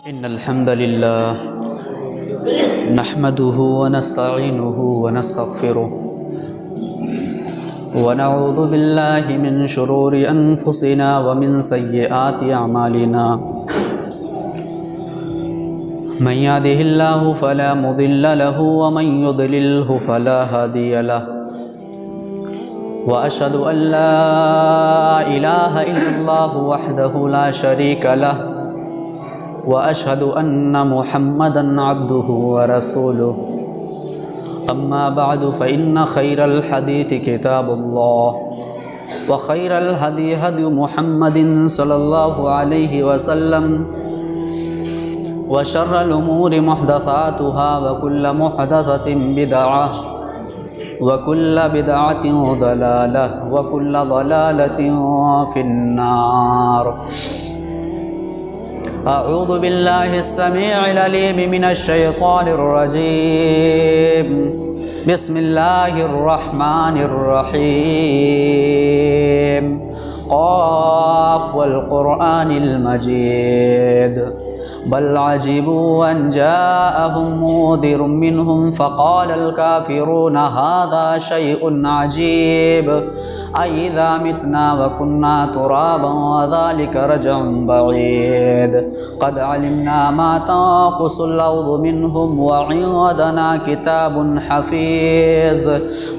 إن الحمد لله نحمده ونستعينه ونستغفره ونعوذ بالله من شرور أنفسنا ومن سيئات أعمالنا من يهده الله فلا مضل له ومن يضلله فلا هادي له وأشهد أن لا إله إلا الله وحده لا شريك له وأشهد أن محمدًا عبده ورسوله أما بعد فإن خير الحديث كتاب الله وخير الهدي هدي محمد صلى الله عليه وسلم وشر الأمور محدثاتها وكل محدثة بدعة وكل بدعة ضلالة وكل ضلالة في النار. أعوذ بالله السميع العليم من الشيطان الرجيم. بسم الله الرحمن الرحيم. قاف والقرآن المجيد بل عجبوا أن جاءهم منذر منهم فقال الكافرون هذا شيء عجيب أإذا متنا وكنا ترابا وذلك رجع بعيد قد علمنا ما تنقص الأرض منهم وعندنا كتاب حفيظ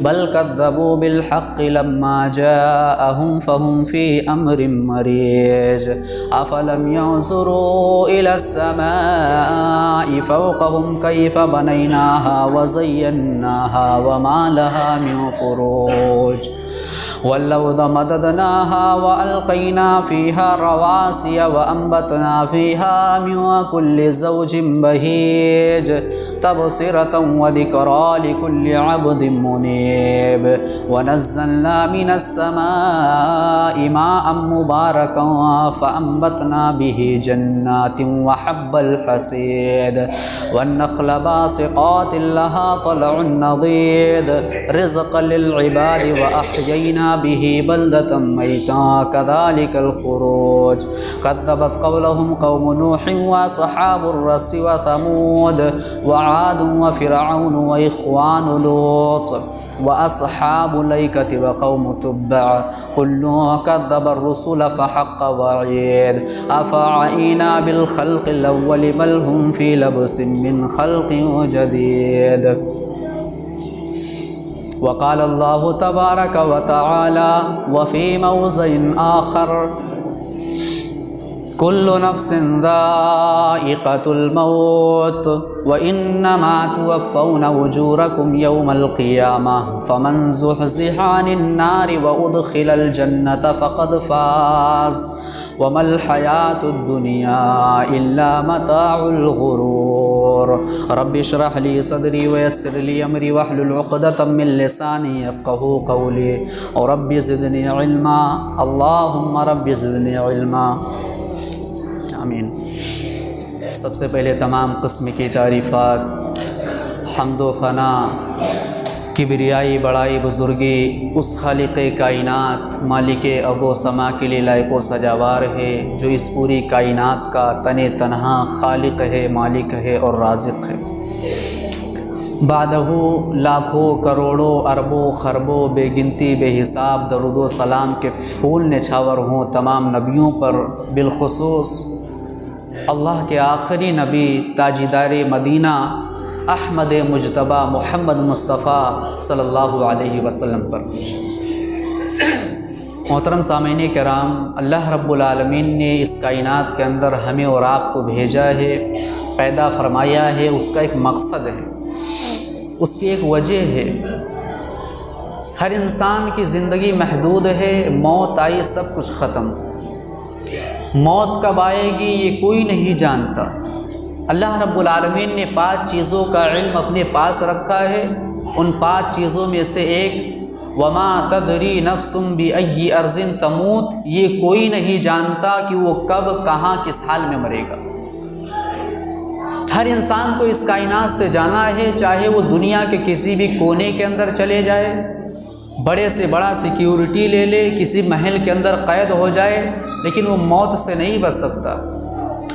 بل كذبوا بالحق لما جاءهم فهم في أمر مريج أفلم ينظروا إلى السماء فوقهم كيف بنيناها وزيناها وما لها من فروج والأرض مددناها وألقينا فيها رواسي وأنبتنا فيها من كل زوج بهيج تبصرة وذكرى لكل عبد منيب ونزلنا من السماء ماء مباركا فأنبتنا به جنات وحب الحصيد والنخل باسقات لها طلع نضيد رزقا للعباد وأحيينا به بلدة ميتا كذلك الخروج كذبت قولهم قوم نوح وأصحاب الرس وثمود وعاد وفرعون وإخوان لوط وأصحاب الأيكة وقوم تبع كل كذب الرسل فحق وعيد أفعينا بالخلق الأول بل هم في لبس من خلق جديد. وقال الله تبارك وتعالى وفي موضع آخر كل نفس ذائقة الموت وإنما توفون أجوركم يوم القيامة فمن زحزح عن النار وأدخل الجنة فقد فاز وما الحياة الدنيا إلا متاع الغرور. رب اشرح لي صدري ويسر لي أمري واحلل عقدة من لساني يفقهوا قولي رب زدني علما اللهم رب زدنی علما آمین. سب سے پہلے تمام قسم کی تعریفات حمد و ثنا کبریائی بڑائی بزرگی اس خالق کائنات مالک ارض و سما کے لیے لائق و سجاوار ہے جو اس پوری کائنات کا تن تنہا خالق ہے مالک ہے اور رازق ہے. بعدہ لاکھوں کروڑوں اربوں خربوں بے گنتی بے حساب درود و سلام کے پھول نچھاور ہوں تمام نبیوں پر بالخصوص اللہ کے آخری نبی تاجدار مدینہ احمد مجتبیٰ محمد مصطفیٰ صلی اللہ علیہ وسلم پر. محترم سامعین کرام، اللہ رب العالمین نے اس کائنات کے اندر ہمیں اور آپ کو بھیجا ہے، پیدا فرمایا ہے. اس کا ایک مقصد ہے، اس کی ایک وجہ ہے. ہر انسان کی زندگی محدود ہے، موت آئی سب کچھ ختم. موت کب آئے گی یہ کوئی نہیں جانتا. اللہ رب العالمین نے 5 چیزوں کا علم اپنے پاس رکھا ہے. ان 5 چیزوں میں سے ایک وما تدری نفس بأی ارض تموت، یہ کوئی نہیں جانتا کہ وہ کب کہاں کس حال میں مرے گا. ہر انسان کو اس کائنات سے جانا ہے، چاہے وہ دنیا کے کسی بھی کونے کے اندر چلے جائے، بڑے سے بڑا سیکیورٹی لے لے، کسی محل کے اندر قید ہو جائے، لیکن وہ موت سے نہیں بچ سکتا.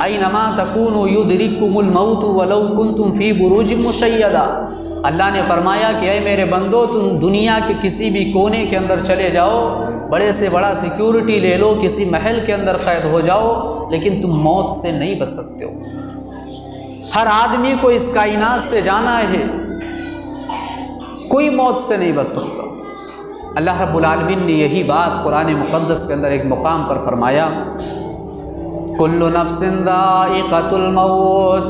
اینما تکونوا یدرککم الموت ولو کنتم فی بروج مشیدہ۔ اللہ نے فرمایا کہ اے میرے بندو، تم دنیا کے کسی بھی کونے کے اندر چلے جاؤ، بڑے سے بڑا سیکیورٹی لے لو، کسی محل کے اندر قید ہو جاؤ، لیکن تم موت سے نہیں بچ سکتے ہو۔ ہر آدمی کو اس کائنات سے جانا ہے، کوئی موت سے نہیں بچ سکتا۔ اللہ رب العالمین نے یہی بات قرآن مقدس کے اندر ایک مقام پر فرمایا، کل نفس ذائقۃ الموت،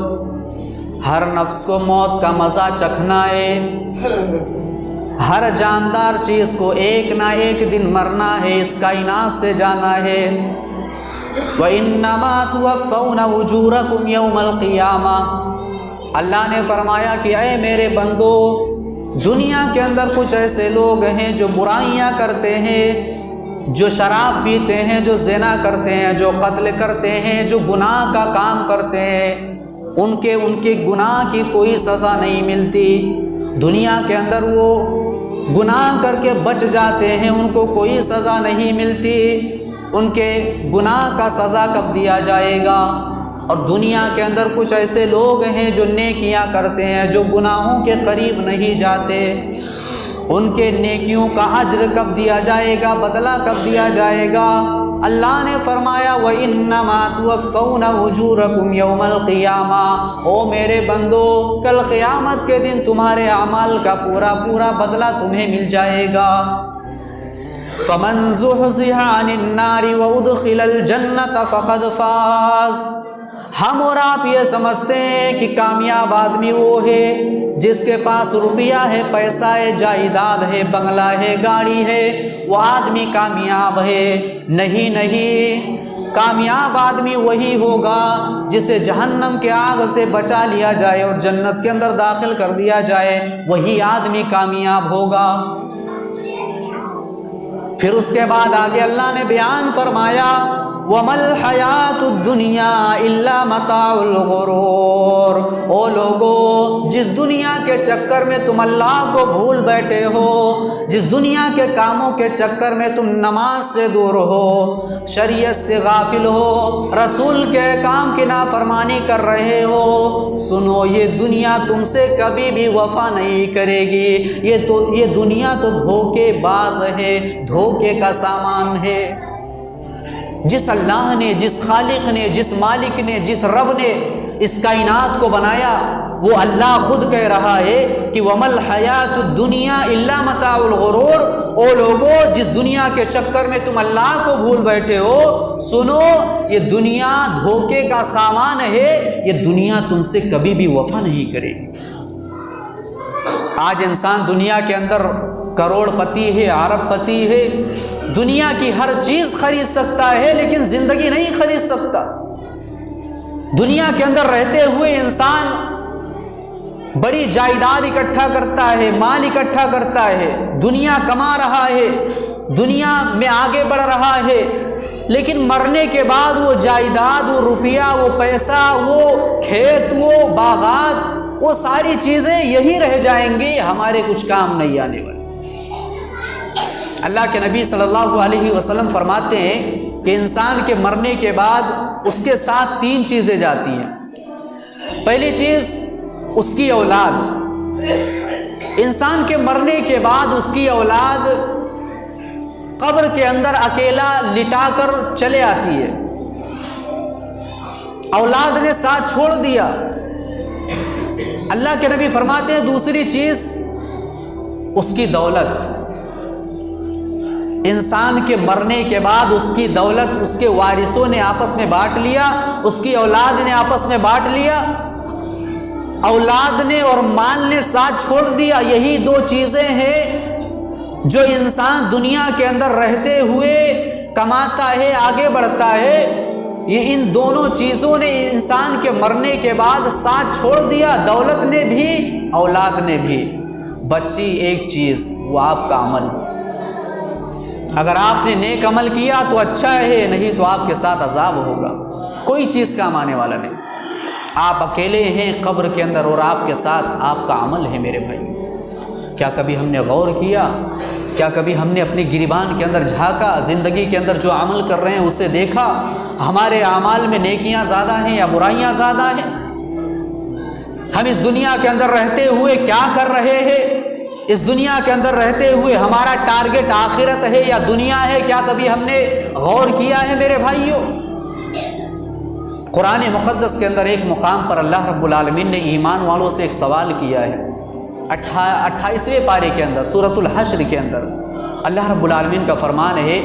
ہر نفس کو موت کا مزہ چکھنا ہے، ہر جاندار چیز کو ایک نہ ایک دن مرنا ہے، اس کائنات سے جانا ہے۔ وَإِنَّمَا تُوَفَّوْنَ أُجُورَكُمْ يَوْمَ الْقِيَامَةِ، اللہ نے فرمایا کہ اے میرے بندو، دنیا کے اندر کچھ ایسے لوگ ہیں جو برائیاں کرتے ہیں، جو شراب پیتے ہیں، جو زنا کرتے ہیں، جو قتل کرتے ہیں، جو گناہ کا کام کرتے ہیں، ان کے گناہ کی کوئی سزا نہیں ملتی۔ دنیا کے اندر وہ گناہ کر کے بچ جاتے ہیں، ان کو کوئی سزا نہیں ملتی۔ ان کے گناہ کا سزا کب دیا جائے گا؟ اور دنیا کے اندر کچھ ایسے لوگ ہیں جو نیکیاں کرتے ہیں، جو گناہوں کے قریب نہیں جاتے، ان کے نیکیوں کا اجر کب دیا جائے گا، بدلہ کب دیا جائے گا؟ اللہ نے فرمایا وَإِنَّمَا تُوَفَّوْنَ أُجُورَكُمْ يَوْمَ الْقِيَامَةِ، او میرے بندو، کل قیامت کے دن تمہارے اعمال کا پورا بدلہ تمہیں مل جائے گا۔ فَمَنْ زُحْزِحَ عَنِ النَّارِ وَأُدْخِلَ الْجَنَّةَ فَقَدْ فَازَ۔ ہم اور آپ یہ سمجھتے ہیں کہ کامیاب آدمی وہ ہے جس کے پاس روپیہ ہے، پیسہ ہے، جائیداد ہے، بنگلہ ہے، گاڑی ہے، وہ آدمی کامیاب ہے۔ نہیں، کامیاب آدمی وہی ہوگا جسے جہنم کے آگ سے بچا لیا جائے اور جنت کے اندر داخل کر دیا جائے، وہی آدمی کامیاب ہوگا۔ پھر اس کے بعد آگے اللہ نے بیان فرمایا وَمَا الْحَيَاةُ الدُّنْيَا إِلَّا مَتَاعُ الْغُرُورِ، او لوگو، جس دنیا کے چکر میں تم اللہ کو بھول بیٹھے ہو، جس دنیا کے کاموں کے چکر میں تم نماز سے دور ہو، شریعت سے غافل ہو، رسول کے کام کی نافرمانی کر رہے ہو، سنو، یہ دنیا تم سے کبھی بھی وفا نہیں کرے گی۔ یہ دنیا تو دھوکے باز ہے، دھوکے کا سامان ہے۔ جس اللہ نے، جس خالق نے، جس مالک نے، جس رب نے اس کائنات کو بنایا، وہ اللہ خود کہہ رہا ہے کہ وَمَا الْحَيَاةُ الدُّنْيَا إِلَّا مَتَاعُ الْغُرُورِ، او لوگو، جس دنیا کے چکر میں تم اللہ کو بھول بیٹھے ہو، سنو، یہ دنیا دھوکے کا سامان ہے، یہ دنیا تم سے کبھی بھی وفا نہیں کرے گی۔ آج انسان دنیا کے اندر کروڑ پتی ہے، ارب پتی ہے، دنیا کی ہر چیز خرید سکتا ہے، لیکن زندگی نہیں خرید سکتا۔ دنیا کے اندر رہتے ہوئے انسان بڑی جائیداد اکٹھا کرتا ہے، مال اکٹھا کرتا ہے، دنیا کما رہا ہے، دنیا میں آگے بڑھ رہا ہے، لیکن مرنے کے بعد وہ جائیداد، وہ روپیہ، وہ پیسہ، وہ کھیت، وہ باغات، وہ ساری چیزیں یہی رہ جائیں گی، ہمارے کچھ کام نہیں آنے والے۔ اللہ کے نبی صلی اللہ علیہ وسلم فرماتے ہیں کہ انسان کے مرنے کے بعد اس کے ساتھ 3 چیزیں جاتی ہیں۔ پہلی چیز اس کی اولاد، انسان کے مرنے کے بعد اس کی اولاد قبر کے اندر اکیلا لٹا کر چلے آتی ہے، اولاد نے ساتھ چھوڑ دیا۔ اللہ کے نبی فرماتے ہیں دوسری چیز اس کی دولت، انسان کے مرنے کے بعد اس کی دولت اس کے وارثوں نے آپس میں بانٹ لیا، اس کی اولاد نے آپس میں بانٹ لیا، اولاد نے اور مال نے ساتھ چھوڑ دیا۔ یہی 2 چیزیں ہیں جو انسان دنیا کے اندر رہتے ہوئے کماتا ہے، آگے بڑھتا ہے، یہ ان دونوں چیزوں نے انسان کے مرنے کے بعد ساتھ چھوڑ دیا، دولت نے بھی، اولاد نے بھی۔ بچی ایک چیز، وہ آپ کا عمل۔ اگر آپ نے نیک عمل کیا تو اچھا ہے، نہیں تو آپ کے ساتھ عذاب ہوگا، کوئی چیز کام آنے والا نہیں۔ آپ اکیلے ہیں قبر کے اندر اور آپ کے ساتھ آپ کا عمل ہے۔ میرے بھائی، کیا کبھی ہم نے غور کیا؟ کیا کبھی ہم نے اپنے گریبان کے اندر جھانکا؟ زندگی کے اندر جو عمل کر رہے ہیں اسے دیکھا؟ ہمارے اعمال میں نیکیاں زیادہ ہیں یا برائیاں زیادہ ہیں؟ ہم اس دنیا کے اندر رہتے ہوئے کیا کر رہے ہیں؟ اس دنیا کے اندر رہتے ہوئے ہمارا ٹارگٹ آخرت ہے یا دنیا ہے؟ کیا کبھی ہم نے غور کیا ہے میرے بھائیوں؟ قرآن مقدس کے اندر ایک مقام پر اللہ رب العالمین نے ایمان والوں سے ایک سوال کیا ہے۔ 28ویں پارے کے اندر سورۃ الحشر کے اندر اللہ رب العالمین کا فرمان ہے،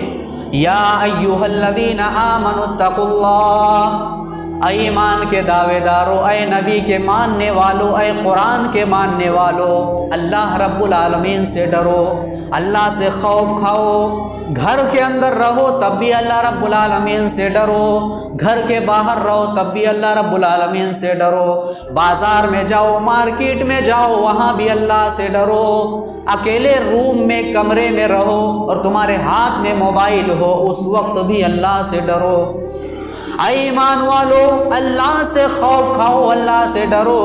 یا ایھا الذین آمنوا اتقوا اللہ، اے ایمان کے دعوے دارو، اے نبی کے ماننے والو، اے قرآن کے ماننے والو، اللہ رب العالمین سے ڈرو، اللہ سے خوف کھاؤ۔ گھر کے اندر رہو تب بھی اللہ رب العالمین سے ڈرو، گھر کے باہر رہو تب بھی اللہ رب العالمین سے ڈرو، بازار میں جاؤ، مارکیٹ میں جاؤ، وہاں بھی اللہ سے ڈرو، اکیلے روم میں کمرے میں رہو اور تمہارے ہاتھ میں موبائل ہو اس وقت بھی اللہ سے ڈرو۔ اے ایمان والو، اللہ سے خوف کھاؤ، اللہ سے ڈرو۔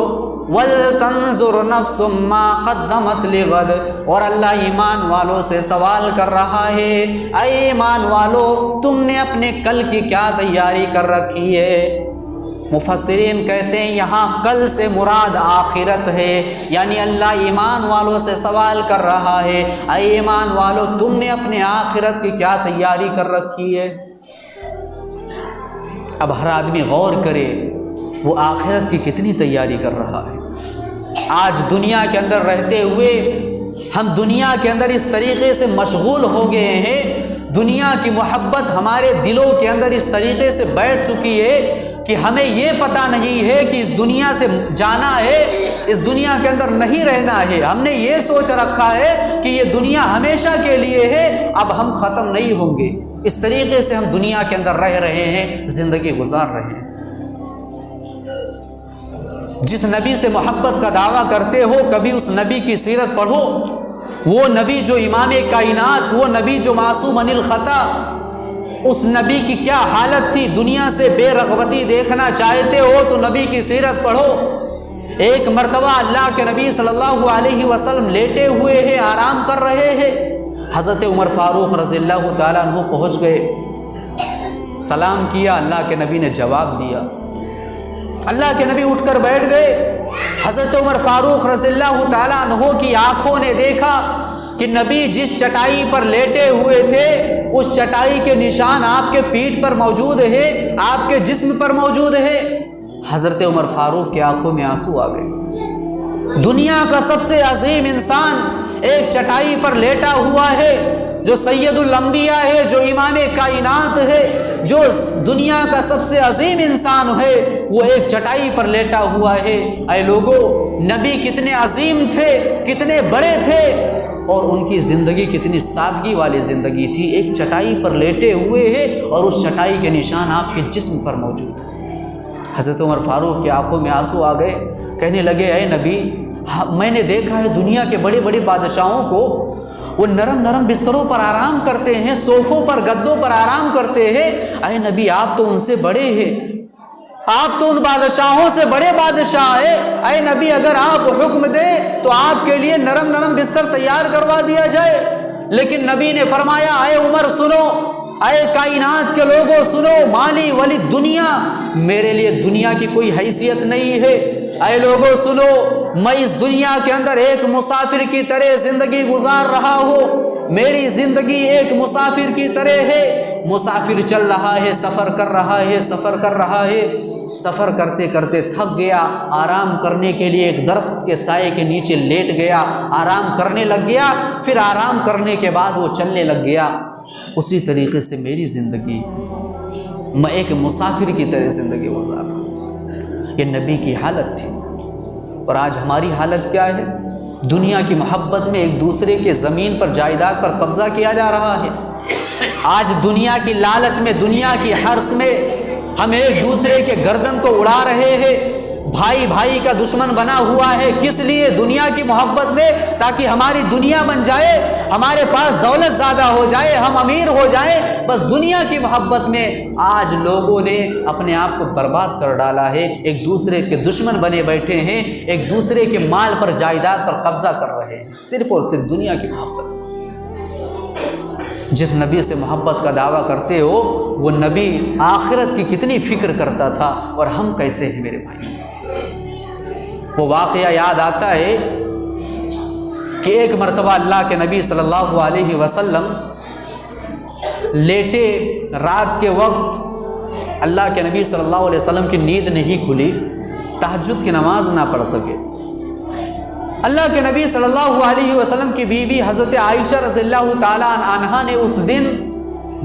وَلْتَنْظُرْ نَفْسٌ مَّا قَدَّمَتْ لِغَدٍ، اور اللہ ایمان والوں سے سوال کر رہا ہے، اے ایمان والو تم نے اپنے کل کی کیا تیاری کر رکھی ہے؟ مفسرین کہتے ہیں یہاں کل سے مراد آخرت ہے، یعنی اللہ ایمان والوں سے سوال کر رہا ہے، اے ایمان والو تم نے اپنے آخرت کی کیا تیاری کر رکھی ہے؟ اب ہر آدمی غور کرے وہ آخرت کی کتنی تیاری کر رہا ہے۔ آج دنیا کے اندر رہتے ہوئے ہم دنیا کے اندر اس طریقے سے مشغول ہو گئے ہیں، دنیا کی محبت ہمارے دلوں کے اندر اس طریقے سے بیٹھ چکی ہے کہ ہمیں یہ پتہ نہیں ہے کہ اس دنیا سے جانا ہے، اس دنیا کے اندر نہیں رہنا ہے۔ ہم نے یہ سوچ رکھا ہے کہ یہ دنیا ہمیشہ کے لیے ہے، اب ہم ختم نہیں ہوں گے۔ اس طریقے سے ہم دنیا کے اندر رہ رہے ہیں، زندگی گزار رہے ہیں۔ جس نبی سے محبت کا دعویٰ کرتے ہو کبھی اس نبی کی سیرت پڑھو، وہ نبی جو امام کائنات، وہ نبی جو معصوم عن الخطا، اس نبی کی کیا حالت تھی؟ دنیا سے بے رغبتی دیکھنا چاہتے ہو تو نبی کی سیرت پڑھو۔ ایک مرتبہ اللہ کے نبی صلی اللہ علیہ وسلم لیٹے ہوئے ہیں، آرام کر رہے ہیں، حضرت عمر فاروق رضی اللہ تعالیٰ عنہ پہنچ گئے، سلام کیا، اللہ کے نبی نے جواب دیا، اللہ کے نبی اٹھ کر بیٹھ گئے۔ حضرت عمر فاروق رضی اللہ تعالیٰ عنہ کی آنکھوں نے دیکھا کہ نبی جس چٹائی پر لیٹے ہوئے تھے اس چٹائی کے نشان آپ کے پیٹھ پر موجود ہے، آپ کے جسم پر موجود ہے۔ حضرت عمر فاروق کی آنکھوں میں آنسو آ گئے۔ دنیا کا سب سے عظیم انسان ایک چٹائی پر لیٹا ہوا ہے، جو سید الانبیاء ہے، جو امام کائنات ہے، جو دنیا کا سب سے عظیم انسان ہے، وہ ایک چٹائی پر لیٹا ہوا ہے۔ اے لوگو، نبی کتنے عظیم تھے، کتنے بڑے تھے، اور ان کی زندگی کتنی سادگی والی زندگی تھی۔ ایک چٹائی پر لیٹے ہوئے ہیں اور اس چٹائی کے نشان آپ کے جسم پر موجود ہیں۔ حضرت عمر فاروق کی آنکھوں میں آنسو آ گئے، کہنے لگے، اے نبی، میں نے دیکھا ہے دنیا کے بڑے بڑے بادشاہوں کو، وہ نرم نرم بستروں پر آرام کرتے ہیں، صوفوں پر گدوں پر آرام کرتے ہیں، اے نبی آپ تو ان سے بڑے ہیں، آپ تو ان بادشاہوں سے بڑے بادشاہ ہیں، اے نبی اگر آپ حکم دیں تو آپ کے لیے نرم نرم بستر تیار کروا دیا جائے۔ لیکن نبی نے فرمایا، اے عمر سنو، اے کائنات کے لوگوں سنو، مالی ولی دنیا، میرے لیے دنیا کی کوئی حیثیت نہیں ہے۔ اے لوگوں سنو، میں اس دنیا کے اندر ایک مسافر کی طرح زندگی گزار رہا ہوں، میری زندگی ایک مسافر کی طرح ہے۔ مسافر چل رہا ہے، سفر کر رہا ہے، سفر کر رہا ہے، سفر کرتے کرتے تھک گیا، آرام کرنے کے لیے ایک درخت کے سائے کے نیچے لیٹ گیا، آرام کرنے لگ گیا، پھر آرام کرنے کے بعد وہ چلنے لگ گیا۔ اسی طریقے سے میری زندگی، میں ایک مسافر کی طرح زندگی گزار رہا ہوں۔ یہ نبی کی حالت تھی، اور آج ہماری حالت کیا ہے؟ دنیا کی محبت میں ایک دوسرے کے زمین پر، جائیداد پر قبضہ کیا جا رہا ہے۔ آج دنیا کی لالچ میں، دنیا کی حرص میں ہم ایک دوسرے کے گردن کو اڑا رہے ہیں، بھائی بھائی کا دشمن بنا ہوا ہے۔ کس لیے؟ دنیا کی محبت میں، تاکہ ہماری دنیا بن جائے، ہمارے پاس دولت زیادہ ہو جائے، ہم امیر ہو جائیں۔ بس دنیا کی محبت میں آج لوگوں نے اپنے آپ کو برباد کر ڈالا ہے، ایک دوسرے کے دشمن بنے بیٹھے ہیں، ایک دوسرے کے مال پر، جائیداد پر قبضہ کر رہے ہیں، صرف اور صرف دنیا کی محبت۔ جس نبی سے محبت کا دعویٰ کرتے ہو وہ نبی آخرت کی کتنی فکر کرتا تھا، اور ہم کیسے ہیں میرے بھائی؟ وہ واقعہ یاد آتا ہے کہ ایک مرتبہ اللہ کے نبی صلی اللہ علیہ وسلم لیٹے، رات کے وقت اللہ کے نبی صلی اللہ علیہ وسلم کی نیند نہیں کھلی، تہجد کی نماز نہ پڑھ سکے۔ اللہ کے نبی صلی اللہ علیہ وسلم کی بیوی حضرت عائشہ رضی اللہ تعالیٰ عنہا نے اس دن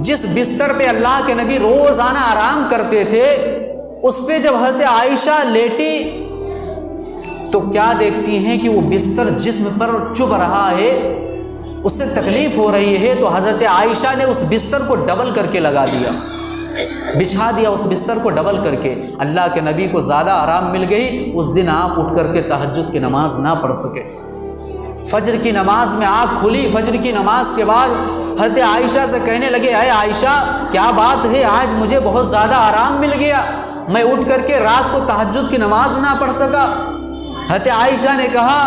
جس بستر پہ اللہ کے نبی روزانہ آرام کرتے تھے، اس پہ جب حضرت عائشہ لیٹی تو کیا دیکھتی ہیں کہ وہ بستر جسم پر چبھ رہا ہے، اس سے تکلیف ہو رہی ہے، تو حضرت عائشہ نے اس بستر کو ڈبل کر کے لگا دیا، بچھا دیا اس بستر کو ڈبل کر کے۔ اللہ کے نبی کو زیادہ آرام مل گئی، اس دن آپ اٹھ کر کے تہجد کی نماز نہ پڑھ سکے۔ فجر کی نماز میں آنکھ کھلی، فجر کی نماز کے بعد حضرت عائشہ سے کہنے لگے، اے عائشہ کیا بات ہے، آج مجھے بہت زیادہ آرام مل گیا، میں اٹھ کر کے رات کو تہجد کی نماز نہ پڑھ سکا۔ حضرت عائشہ نے کہا،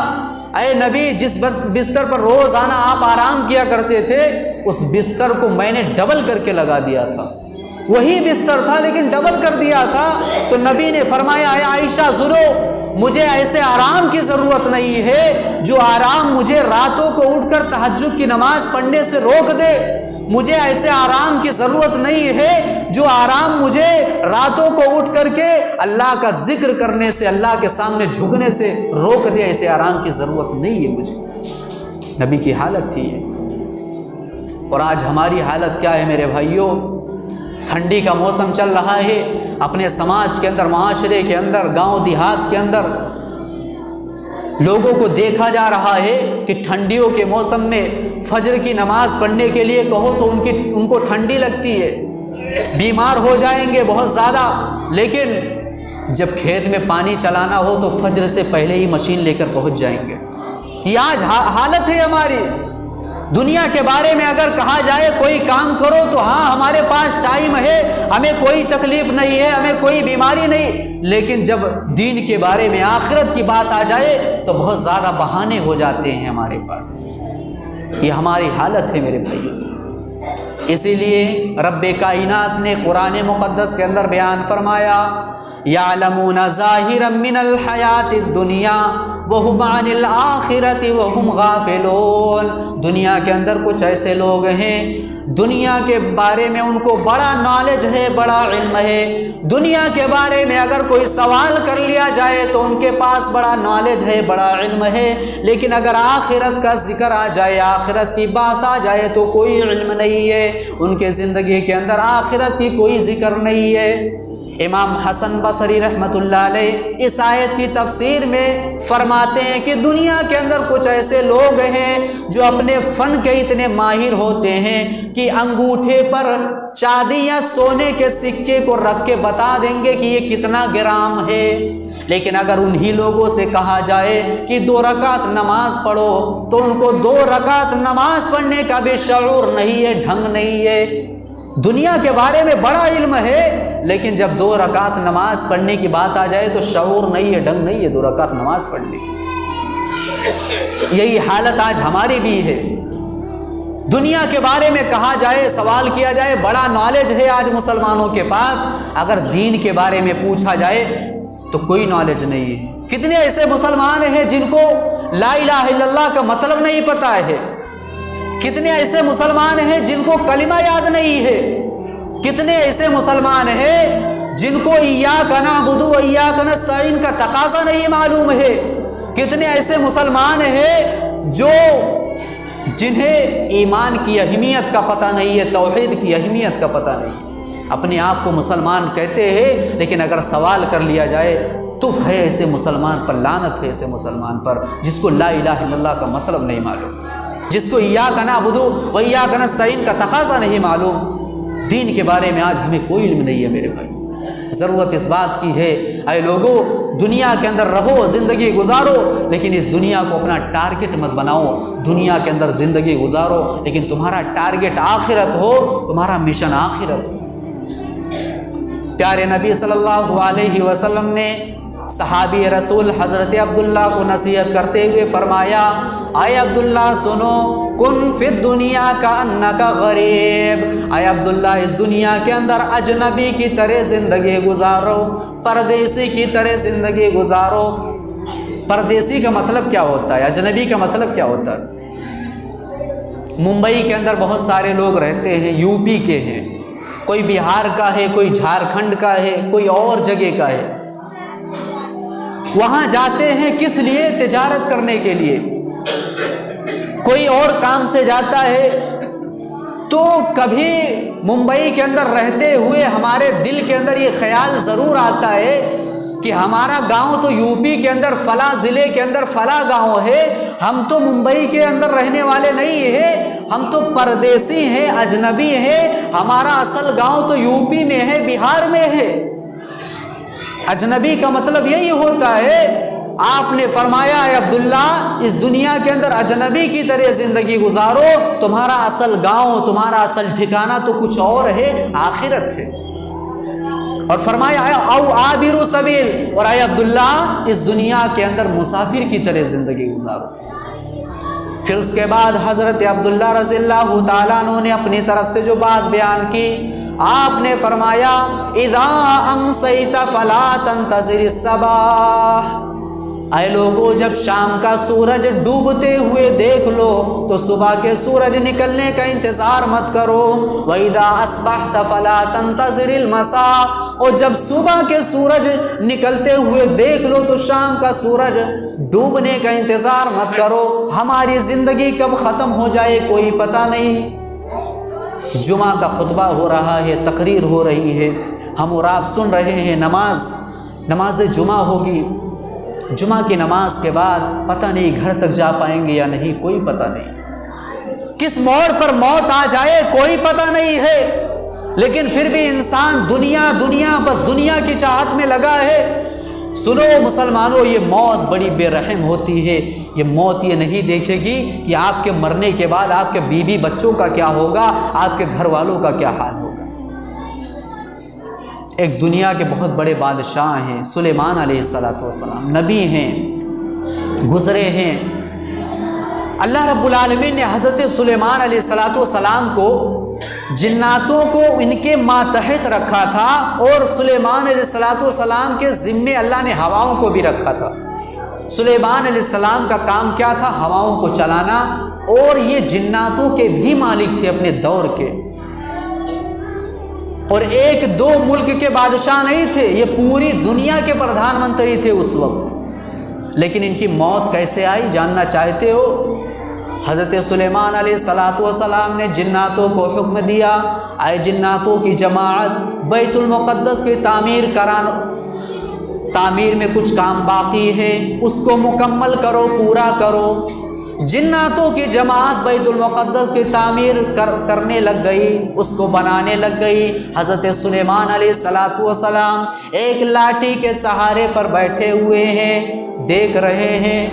اے نبی، جس بستر پر روزانہ آپ آرام کیا کرتے تھے اس بستر کو میں نے ڈبل کر کے لگا دیا تھا، وہی بستر تھا لیکن ڈبل کر دیا تھا۔ تو نبی نے فرمایا، اے عائشہ سنو، مجھے ایسے آرام کی ضرورت نہیں ہے جو آرام مجھے راتوں کو اٹھ کر تہجد کی نماز پڑھنے سے روک دے، مجھے ایسے آرام کی ضرورت نہیں ہے جو آرام مجھے راتوں کو اٹھ کر کے اللہ کا ذکر کرنے سے، اللہ کے سامنے جھکنے سے روک دے، ایسے آرام کی ضرورت نہیں ہے مجھے۔ نبی کی حالت تھی یہ۔ اور آج ہماری حالت کیا ہے میرے بھائیوں؟ ٹھنڈی کا موسم چل رہا ہے، اپنے سماج کے اندر، معاشرے کے اندر، گاؤں دیہات کے اندر لوگوں کو دیکھا جا رہا ہے کہ ٹھنڈیوں کے موسم میں فجر کی نماز پڑھنے کے لیے کہو تو ان کو ٹھنڈی لگتی ہے، بیمار ہو جائیں گے بہت زیادہ، لیکن جب کھیت میں پانی چلانا ہو تو فجر سے پہلے ہی مشین لے کر پہنچ جائیں گے۔ یہ آج حالت ہے ہماری۔ دنیا کے بارے میں اگر کہا جائے کوئی کام کرو تو ہاں ہمارے پاس ٹائم ہے، ہمیں کوئی تکلیف نہیں ہے، ہمیں کوئی بیماری نہیں، لیکن جب دین کے بارے میں، آخرت کی بات آ جائے تو بہت زیادہ بہانے ہو جاتے ہیں ہمارے پاس۔ یہ ہماری حالت ہے میرے بھائیوں۔ اسی لیے رب کائنات نے قرآن مقدس کے اندر بیان فرمایا، یعلمون ظاہرا من الحیات الدنیا وہم عن الآخرۃ وہم غافلون۔ دنیا کے اندر کچھ ایسے لوگ ہیں، دنیا کے بارے میں ان کو بڑا نالج ہے، بڑا علم ہے، دنیا کے بارے میں اگر کوئی سوال کر لیا جائے تو ان کے پاس بڑا نالج ہے، بڑا علم ہے، لیکن اگر آخرت کا ذکر آ جائے، آخرت کی بات آ جائے تو کوئی علم نہیں ہے، ان کے زندگی کے اندر آخرت کی کوئی ذکر نہیں ہے۔ امام حسن بصری رحمۃ اللہ علیہ اس آیت کی تفسیر میں فرماتے ہیں کہ دنیا کے اندر کچھ ایسے لوگ ہیں جو اپنے فن کے اتنے ماہر ہوتے ہیں کہ انگوٹھے پر چاندی یا سونے کے سکے کو رکھ کے بتا دیں گے کہ یہ کتنا گرام ہے، لیکن اگر انہی لوگوں سے کہا جائے کہ 2 رکعت نماز پڑھو تو ان کو 2 رکعت نماز پڑھنے کا بھی شعور نہیں ہے، ڈھنگ نہیں ہے۔ دنیا کے بارے میں بڑا علم ہے، لیکن جب 2 رکعت نماز پڑھنے کی بات آ جائے تو شعور نہیں ہے، ڈھنگ نہیں ہے 2 رکعت نماز پڑھنے کی۔ یہی حالت آج ہماری بھی ہے۔ دنیا کے بارے میں کہا جائے، سوال کیا جائے، بڑا نالج ہے آج مسلمانوں کے پاس، اگر دین کے بارے میں پوچھا جائے تو کوئی نالج نہیں ہے۔ کتنے ایسے مسلمان ہیں جن کو لا الہ الا اللہ کا مطلب نہیں پتہ ہے، کتنے ایسے مسلمان ہیں جن کو کلمہ یاد نہیں ہے، کتنے ایسے مسلمان ہیں جن کو ایاک نعبد و ایاک نستعین کا تقاضا نہیں معلوم ہے، کتنے ایسے مسلمان ہیں جنہیں ایمان کی اہمیت کا پتہ نہیں ہے، توحید کی اہمیت کا پتہ نہیں ہے، اپنے آپ کو مسلمان کہتے ہیں، لیکن اگر سوال کر لیا جائے تف ہے ایسے مسلمان پر، لعنت ہے ایسے مسلمان پر جس کو لا الہ الا اللہ کا مطلب نہیں معلوم، جس کو ایاک نعبد و ایاک نستعین کا تقاضا نہیں معلوم۔ دین کے بارے میں آج ہمیں کوئی علم نہیں ہے میرے بھائی۔ ضرورت اس بات کی ہے، اے لوگو دنیا کے اندر رہو، زندگی گزارو، لیکن اس دنیا کو اپنا ٹارگٹ مت بناؤ۔ دنیا کے اندر زندگی گزارو لیکن تمہارا ٹارگٹ آخرت ہو، تمہارا مشن آخرت ہو۔ پیارے نبی صلی اللہ علیہ وسلم نے صحابی رسول حضرت عبداللہ کو نصیحت کرتے ہوئے فرمایا، اے عبداللہ سنو، کن فی الدنیا کأنک غریب، اے عبداللہ اس دنیا کے اندر اجنبی کی طرح زندگی گزارو، پردیسی کی طرح زندگی گزارو۔ پردیسی کا مطلب کیا ہوتا ہے؟ اجنبی کا مطلب کیا ہوتا ہے؟ ممبئی کے اندر بہت سارے لوگ رہتے ہیں، یو پی کے ہیں، کوئی بہار کا ہے، کوئی جھارکھنڈ کا ہے، کوئی اور جگہ کا ہے۔ وہاں جاتے ہیں کس لیے؟ تجارت کرنے کے لیے، کوئی اور کام سے جاتا ہے۔ تو کبھی ممبئی کے اندر رہتے ہوئے ہمارے دل کے اندر یہ خیال ضرور آتا ہے کہ ہمارا گاؤں تو یو پی کے اندر فلاں ضلع کے اندر فلاں گاؤں ہے، ہم تو ممبئی کے اندر رہنے والے نہیں ہیں، ہم تو پردیسی ہیں، اجنبی ہیں، ہمارا اصل گاؤں تو یو پی میں ہے، بہار میں ہے۔ اجنبی کا مطلب یہی ہوتا ہے۔ آپ نے فرمایا، اے عبداللہ اس دنیا کے اندر اجنبی کی طرح زندگی گزارو، تمہارا اصل گاؤں، تمہارا اصل ٹھکانہ تو کچھ اور ہے، آخرت ہے۔ اور فرمایا او عابر سبیل، اور اے عبداللہ اس دنیا کے اندر مسافر کی طرح زندگی گزارو۔ پھر اس کے بعد حضرت عبداللہ رضی اللہ تعالیٰ عنہ نے اپنی طرف سے جو بات بیان کی، آپ نے فرمایا اذا امسیت فلا تنتظر الصباح، اے لوگو جب شام کا سورج ڈوبتے ہوئے دیکھ لو تو صبح کے سورج نکلنے کا انتظار مت کرو۔ وَإِذَا أَصْبَحْتَ فَلَا تَنْتَظِرِ الْمَسَاءَ، اور جب صبح کے سورج نکلتے ہوئے دیکھ لو تو شام کا سورج ڈوبنے کا انتظار مت کرو۔ ہماری زندگی کب ختم ہو جائے کوئی پتہ نہیں۔ جمعہ کا خطبہ ہو رہا ہے، تقریر ہو رہی ہے، ہم اور آپ سن رہے ہیں، نماز جمعہ ہوگی، جمعہ کی نماز کے بعد پتہ نہیں گھر تک جا پائیں گے یا نہیں، کوئی پتہ نہیں، کس موڑ پر موت آ جائے کوئی پتہ نہیں ہے۔ لیکن پھر بھی انسان دنیا بس دنیا کی چاہت میں لگا ہے۔ سنو مسلمانوں، یہ موت بڑی بے رحم ہوتی ہے۔ یہ موت یہ نہیں دیکھے گی کہ آپ کے مرنے کے بعد آپ کے بیوی بچوں کا کیا ہوگا، آپ کے گھر والوں کا کیا حال ہوگا۔ ایک دنیا کے بہت بڑے بادشاہ ہیں، سلیمان علیہ السلام، نبی ہیں، گزرے ہیں۔ اللہ رب العالمین نے حضرت سلیمان علیہ السلام کو، جناتوں کو ان کے ماتحت رکھا تھا، اور سلیمان علیہ السلام کے ذمے اللہ نے ہواؤں کو بھی رکھا تھا۔ سلیمان علیہ السلام کا کام کیا تھا؟ ہواؤں کو چلانا، اور یہ جناتوں کے بھی مالک تھے اپنے دور کے، اور ایک دو ملک کے بادشاہ نہیں تھے، یہ پوری دنیا کے پردھان منتری تھے اس وقت۔ لیکن ان کی موت کیسے آئی جاننا چاہتے ہو؟ حضرت سلیمان علیہ السلام نے جناتوں کو حکم دیا، اے جناتوں کی جماعت، بیت المقدس کی تعمیر میں کچھ کام باقی ہے، اس کو مکمل کرو، پورا کرو۔ جناتوں کی جماعت بیت المقدس کی تعمیر کرنے لگ گئی، اس کو بنانے لگ گئی۔ حضرت سلیمان علیہ السلام ایک لاٹھی کے سہارے پر بیٹھے ہوئے ہیں، دیکھ رہے ہیں۔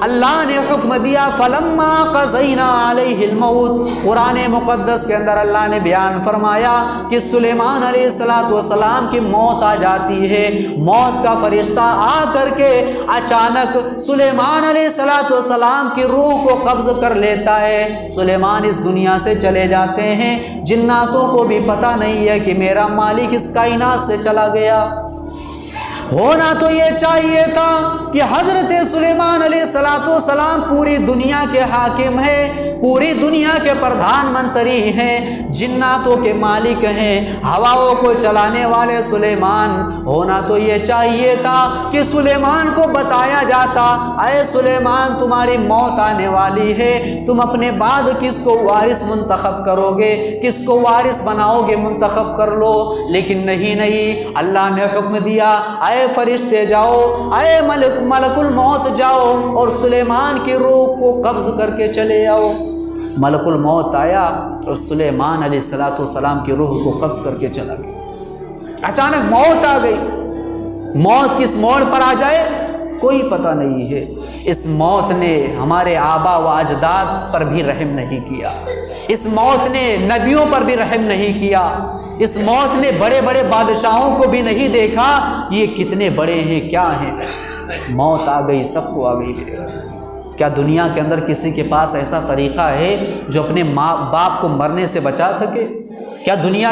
اللہ نے حکم دیا فلما قضینا علیہ الموت، قرآن مقدس کے اندر اللہ نے بیان فرمایا کہ سلیمان علیہ السلام کی موت آ جاتی ہے۔ موت کا فرشتہ آ کر کے اچانک سلیمان علیہ السلام کی روح کو قبض کر لیتا ہے۔ سلیمان اس دنیا سے چلے جاتے ہیں۔ جناتوں کو بھی پتہ نہیں ہے کہ میرا مالک اس کائنات سے چلا گیا۔ ہونا تو یہ چاہیے تھا کہ حضرت سلیمان علیہ السلام پوری دنیا کے حاکم ہیں، پوری دنیا کے پردھان منتری ہیں، جناتوں کے مالک ہیں، ہواؤں کو چلانے والے سلیمان۔ ہونا تو یہ چاہیے تھا کہ سلیمان کو بتایا جاتا، اے سلیمان تمہاری موت آنے والی ہے، تم اپنے بعد کس کو وارث منتخب کرو گے، کس کو وارث بناؤ گے، منتخب کر لو۔ لیکن نہیں، اللہ نے حکم دیا، اے فرشتے جاؤ، اے ملک الموت جاؤ اور سلیمان کی روح کو قبض کر کے چلے آؤ۔ ملک الموت آیا اور سلیمان علیہ السلام کی روح کو قبض کر کے چلا گیا۔ اچانک موت آ گئی۔ موت کس موڑ پر آ جائے کوئی پتہ نہیں ہے۔ اس موت نے ہمارے آبا و اجداد پر بھی رحم نہیں کیا، اس موت نے نبیوں پر بھی رحم نہیں کیا۔ اس موت نے بڑے بڑے بادشاہوں کو بھی نہیں دیکھا یہ کتنے بڑے ہیں کیا ہیں، موت آ گئی، سب کو آ گئی میرے بھائی۔ کیا دنیا کے اندر کسی کے پاس ایسا طریقہ ہے جو اپنے ماں باپ کو مرنے سے بچا سکے؟ کیا دنیا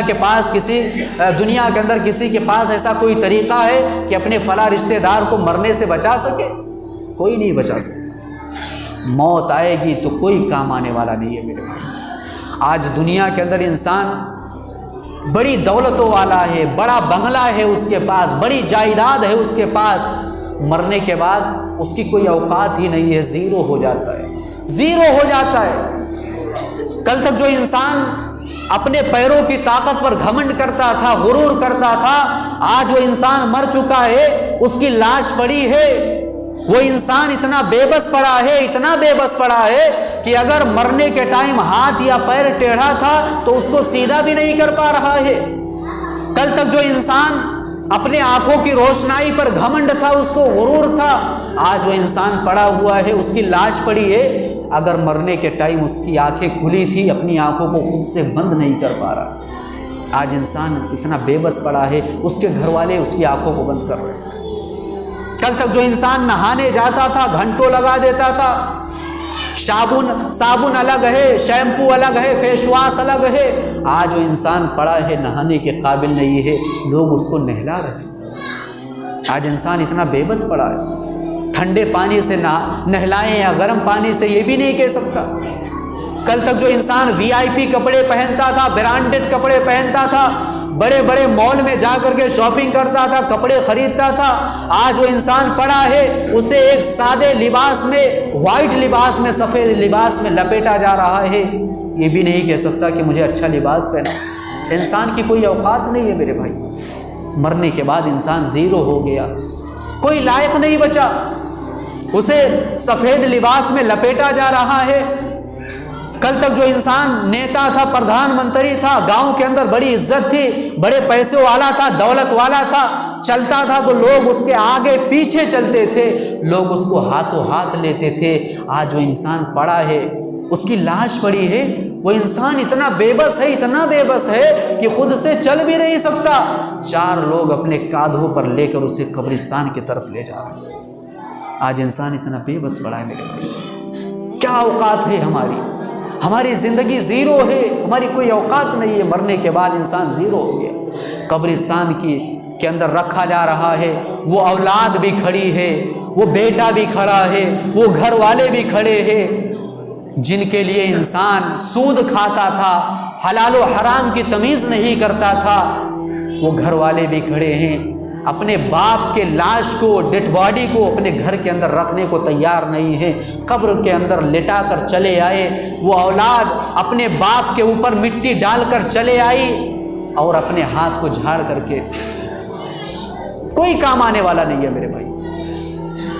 کے اندر کسی کے پاس ایسا کوئی طریقہ ہے کہ اپنے فلاں رشتہ دار کو مرنے سے بچا سکے؟ کوئی نہیں بچا سکتا۔ موت آئے گی تو کوئی کام آنے والا نہیں ہے میرے بھائی۔ آج دنیا کے اندر انسان بڑی دولتوں والا ہے، بڑا بنگلہ ہے اس کے پاس، بڑی جائیداد ہے اس کے پاس، مرنے کے بعد اس کی کوئی اوقات ہی نہیں ہے، زیرو ہو جاتا ہے۔ کل تک جو انسان اپنے پیروں کی طاقت پر گھمنڈ کرتا تھا، غرور کرتا تھا، آج وہ انسان مر چکا ہے، اس کی لاش پڑی ہے، وہ انسان اتنا بے بس پڑا ہے کہ اگر مرنے کے ٹائم ہاتھ یا پیر ٹیڑھا تھا تو اس کو سیدھا بھی نہیں کر پا رہا ہے۔ کل تک جو انسان اپنے آنکھوں کی روشنائی پر گھمنڈ تھا، اس کو غرور تھا، آج وہ انسان پڑا ہوا ہے، اس کی لاش پڑی ہے، اگر مرنے کے ٹائم اس کی آنکھیں کھلی تھی، اپنی آنکھوں کو خود سے بند نہیں کر پا رہا۔ آج انسان اتنا بے بس پڑا ہے، اس کے گھر والے اس کی آنکھوں کو بند کر رہے ہیں۔ کل تک جو انسان نہانے جاتا تھا، گھنٹوں لگا دیتا تھا، صابن الگ ہے، شیمپو الگ ہے، فیس واش الگ ہے، آج وہ انسان پڑا ہے، نہانے کے قابل نہیں ہے، لوگ اس کو نہلا رہے ہیں۔ آج انسان اتنا بے بس پڑا ہے، ٹھنڈے پانی سے نہلائیں یا گرم پانی سے یہ بھی نہیں کہہ سکتا۔ کل تک جو انسان VIP کپڑے پہنتا تھا، برانڈڈ کپڑے پہنتا تھا، بڑے بڑے مال میں جا کر کے شاپنگ کرتا تھا، کپڑے خریدتا تھا، آج وہ انسان پڑا ہے، اسے ایک سادے لباس میں، وائٹ لباس میں، سفید لباس میں لپیٹا جا رہا ہے، یہ بھی نہیں کہہ سکتا کہ مجھے اچھا لباس پہنا۔ انسان کی کوئی اوقات نہیں ہے میرے بھائی۔ مرنے کے بعد انسان زیرو ہو گیا، کوئی لائق نہیں بچا، اسے سفید لباس میں لپیٹا جا رہا ہے۔ کل تک جو انسان نیتا تھا، پردھان منتری تھا، گاؤں کے اندر بڑی عزت تھی، بڑے پیسے والا تھا، دولت والا تھا، چلتا تھا تو لوگ اس کے آگے پیچھے چلتے تھے، لوگ اس کو ہاتھوں ہاتھ لیتے تھے، آج وہ انسان پڑا ہے، اس کی لاش پڑی ہے، وہ انسان اتنا بے بس ہے کہ خود سے چل بھی نہیں سکتا، 4 لوگ اپنے کاندھوں پر لے کر اسے قبرستان کی طرف لے جا رہے ہیں۔ آج انسان اتنا بے بس پڑا ہے میرے بھائی۔ کیا اوقات ہے ہماری زندگی زیرو ہے، ہماری کوئی اوقات نہیں ہے۔ مرنے کے بعد انسان زیرو ہو گیا، قبرستان کے اندر رکھا جا رہا ہے، وہ اولاد بھی کھڑی ہے، وہ بیٹا بھی کھڑا ہے، وہ گھر والے بھی کھڑے ہیں، جن کے لیے انسان سود کھاتا تھا، حلال و حرام کی تمیز نہیں کرتا تھا، وہ گھر والے بھی کھڑے ہیں، اپنے باپ کے لاش کو، ڈیڈ باڈی کو اپنے گھر کے اندر رکھنے کو تیار نہیں ہے، قبر کے اندر لٹا کر چلے آئے، وہ اولاد اپنے باپ کے اوپر مٹی ڈال کر چلے آئی اور اپنے ہاتھ کو جھاڑ کر کے، کوئی کام آنے والا نہیں ہے میرے بھائی۔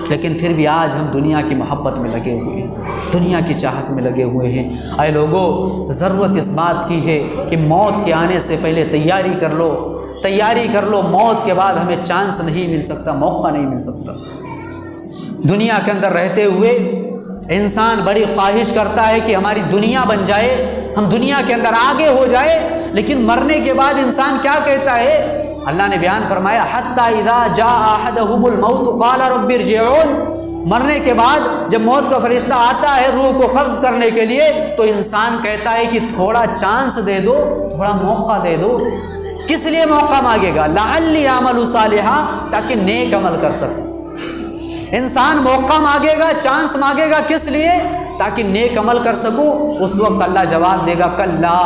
لیکن پھر بھی آج ہم دنیا کی محبت میں لگے ہوئے ہیں، دنیا کی چاہت میں لگے ہوئے ہیں۔ اے لوگو، ضرورت اس بات کی ہے کہ موت کے آنے سے پہلے تیاری کر لو، موت کے بعد ہمیں چانس نہیں مل سکتا، موقع نہیں مل سکتا۔ دنیا کے اندر رہتے ہوئے انسان بڑی خواہش کرتا ہے کہ ہماری دنیا بن جائے، ہم دنیا کے اندر آگے ہو جائے، لیکن مرنے کے بعد انسان کیا کہتا ہے؟ اللہ نے بیان فرمایا حتی اذا جاء احدهم الموت قال رب ارجعون، مرنے کے بعد جب موت کا فرشتہ آتا ہے روح کو قبض کرنے کے لیے تو انسان کہتا ہے کہ تھوڑا چانس دے دو، تھوڑا موقع دے دو۔ کس لیے موقع مانگے گا؟ لعلی اعمل صالحا، تاکہ نیک عمل کر سکے۔ انسان موقع مانگے گا، چانس مانگے گا، کس لیے؟ تاکہ نیک عمل کر سکوں۔ اس وقت اللہ جواب دے گا کلا،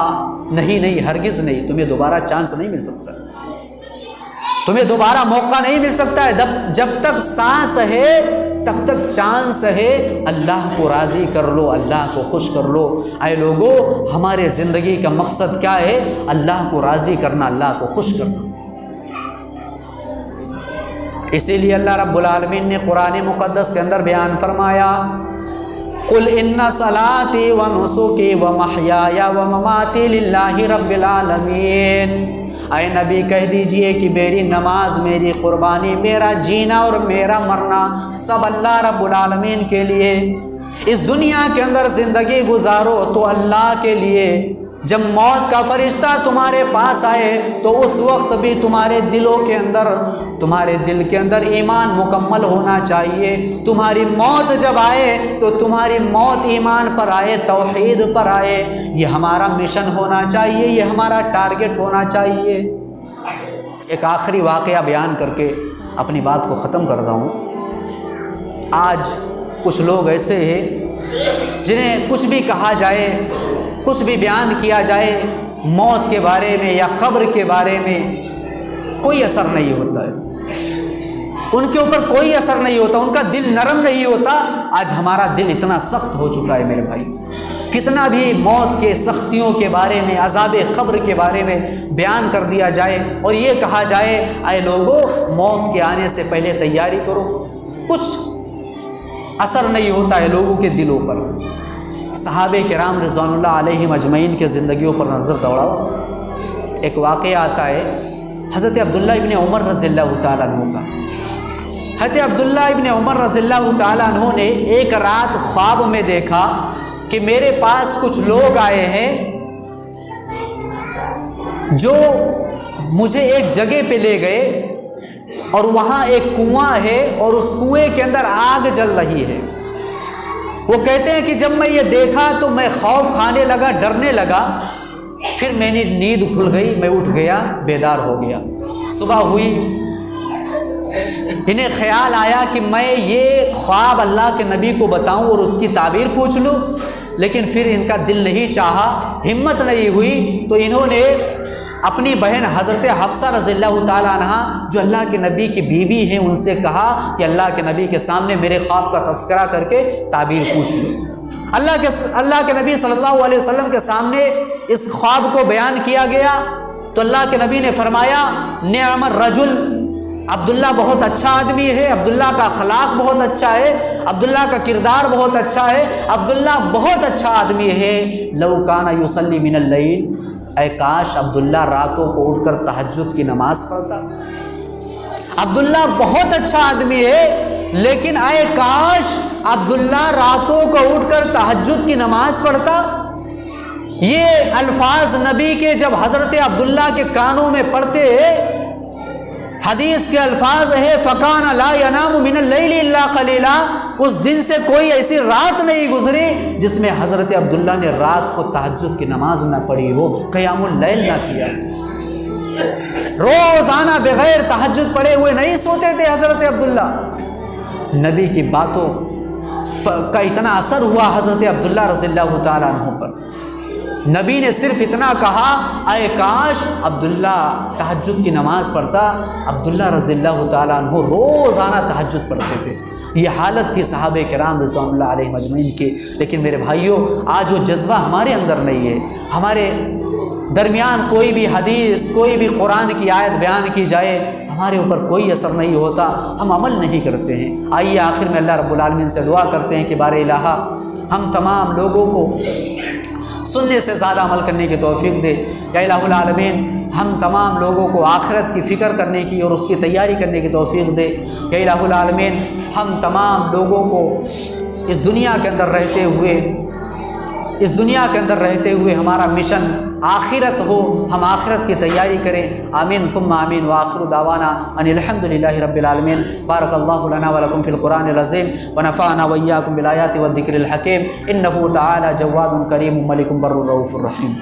نہیں، ہرگز نہیں، تمہیں دوبارہ چانس نہیں مل سکتا، تمہیں دوبارہ موقع نہیں مل سکتا ہے، جب تک سانس ہے تب تک چانس ہے، اللہ کو راضی کر لو، اللہ کو خوش کر لو۔ اے لوگو، ہمارے زندگی کا مقصد کیا ہے؟ اللہ کو راضی کرنا، اللہ کو خوش کرنا۔ اسی لیے اللہ رب العالمین نے قرآن مقدس کے اندر بیان فرمایا قل ان صلاتی و نسکی و محیای و مماتی للہ رب العالمین، اے نبی کہہ دیجئے کہ میری نماز، میری قربانی، میرا جینا اور میرا مرنا سب اللہ رب العالمین کے لیے۔ اس دنیا کے اندر زندگی گزارو تو اللہ کے لیے، جب موت کا فرشتہ تمہارے پاس آئے تو اس وقت بھی تمہارے دلوں کے اندر، تمہارے دل کے اندر ایمان مکمل ہونا چاہیے۔ تمہاری موت جب آئے تو تمہاری موت ایمان پر آئے، توحید پر آئے۔ یہ ہمارا مشن ہونا چاہیے، یہ ہمارا ٹارگٹ ہونا چاہیے۔ ایک آخری واقعہ بیان کر کے اپنی بات کو ختم کر رہا ہوں۔ آج کچھ لوگ ایسے ہیں جنہیں کچھ بھی کہا جائے، کچھ بھی بیان کیا جائے موت کے بارے میں یا قبر کے بارے میں، کوئی اثر نہیں ہوتا ہے، ان کے اوپر کوئی اثر نہیں ہوتا، ان کا دل نرم نہیں ہوتا۔ آج ہمارا دل اتنا سخت ہو چکا ہے میرے بھائی، کتنا بھی موت کے سختیوں کے بارے میں، عذاب قبر کے بارے میں بیان کر دیا جائے اور یہ کہا جائے اے لوگو موت کے آنے سے پہلے تیاری کرو، کچھ اثر نہیں ہوتا ہے لوگوں کے دلوں پر۔ صحابہ کرام رضوان اللہ علیہم اجمعین کے زندگیوں پر نظر دوڑاؤ۔ ایک واقعہ آتا ہے حضرت عبداللہ ابن عمر رضی اللہ تعالیٰ عنہ کا۔ حضرت عبداللہ ابن عمر رضی اللہ تعالیٰ عنہ نے ایک رات خواب میں دیکھا کہ میرے پاس کچھ لوگ آئے ہیں جو مجھے ایک جگہ پہ لے گئے اور وہاں ایک کنواں ہے اور اس کنویں کے اندر آگ جل رہی ہے۔ وہ کہتے ہیں کہ جب میں یہ دیکھا تو میں خوف کھانے لگا، ڈرنے لگا، پھر میں نے نیند کھل گئی، میں اٹھ گیا، بیدار ہو گیا۔ صبح ہوئی، انہیں خیال آیا کہ میں یہ خواب اللہ کے نبی کو بتاؤں اور اس کی تعبیر پوچھ لوں، لیکن پھر ان کا دل نہیں چاہا، ہمت نہیں ہوئی، تو انہوں نے اپنی بہن حضرت حفصہ رضی اللہ تعالیٰ عنہ جو اللہ کے نبی کی بیوی ہیں ان سے کہا کہ اللہ کے نبی کے سامنے میرے خواب کا تذکرہ کر کے تعبیر پوچھ لو۔ اللہ کے نبی صلی اللہ علیہ وسلم کے سامنے اس خواب کو بیان کیا گیا تو اللہ کے نبی نے فرمایا نعم الرجل، عبداللہ بہت اچھا آدمی ہے، عبداللہ کا اخلاق بہت اچھا ہے، عبداللہ کا کردار بہت اچھا ہے، عبداللہ بہت اچھا آدمی ہے۔ لو کان یصلی من اللیل، اے کاش عبداللہ راتوں کو اٹھ کر تہجد کی نماز پڑھتا۔ عبداللہ بہت اچھا آدمی ہے لیکن اے کاش عبداللہ راتوں کو اٹھ کر تہجد کی نماز پڑھتا۔ یہ الفاظ نبی کے جب حضرت عبداللہ کے کانوں میں پڑتے ہیں، حدیث کے الفاظ ہے فَكَانَ لَا يَنَامُ مِنَ اللَّيْلِ إِلَّا قَلِيلًا، اس دن سے کوئی ایسی رات نہیں گزری جس میں حضرت عبداللہ نے رات کو تہجد کی نماز نہ پڑھی ہو، قیام اللیل نہ کیا۔ روزانہ بغیر تہجد پڑھے ہوئے نہیں سوتے تھے حضرت عبداللہ۔ نبی کی باتوں کا اتنا اثر ہوا حضرت عبداللہ رضی اللہ تعالیٰ عنہ پر، نبی نے صرف اتنا کہا اے کاش عبداللہ تہجد کی نماز پڑھتا۔ عبداللہ رضی اللہ تعالیٰ عنہ روزانہ تہجد پڑھتے تھے۔ یہ حالت تھی صحابہ کرام رضوان اللہ علیہم اجمعین کی۔ لیکن میرے بھائیوں آج وہ جذبہ ہمارے اندر نہیں ہے۔ ہمارے درمیان کوئی بھی حدیث، کوئی بھی قرآن کی آیت بیان کی جائے ہمارے اوپر کوئی اثر نہیں ہوتا، ہم عمل نہیں کرتے ہیں۔ آئیے آخر میں اللہ رب العالمین سے دعا کرتے ہیں کہ بار الہ ہم تمام لوگوں کو سننے سے زیادہ عمل کرنے کی توفیق دے۔ یا الہ العالمین ہم تمام لوگوں کو آخرت کی فکر کرنے کی اور اس کی تیاری کرنے کی توفیق دے۔ یا الہ العالمین ہم تمام لوگوں کو اس دنیا کے اندر رہتے ہوئے ہمارا مشن آخرت ہو، ہم آخرت کی تیاری کریں۔ آمین ثم آمین وآخر دعوانا ان الحمد للہ رب العالمین۔ بارک اللہ لنا ولکم فی القرآن العظیم ونفعنا وإیاکم بالآیات والذکر الحکیم، انہ تعالی جواد کریم ملک بر رؤوف الرحیم۔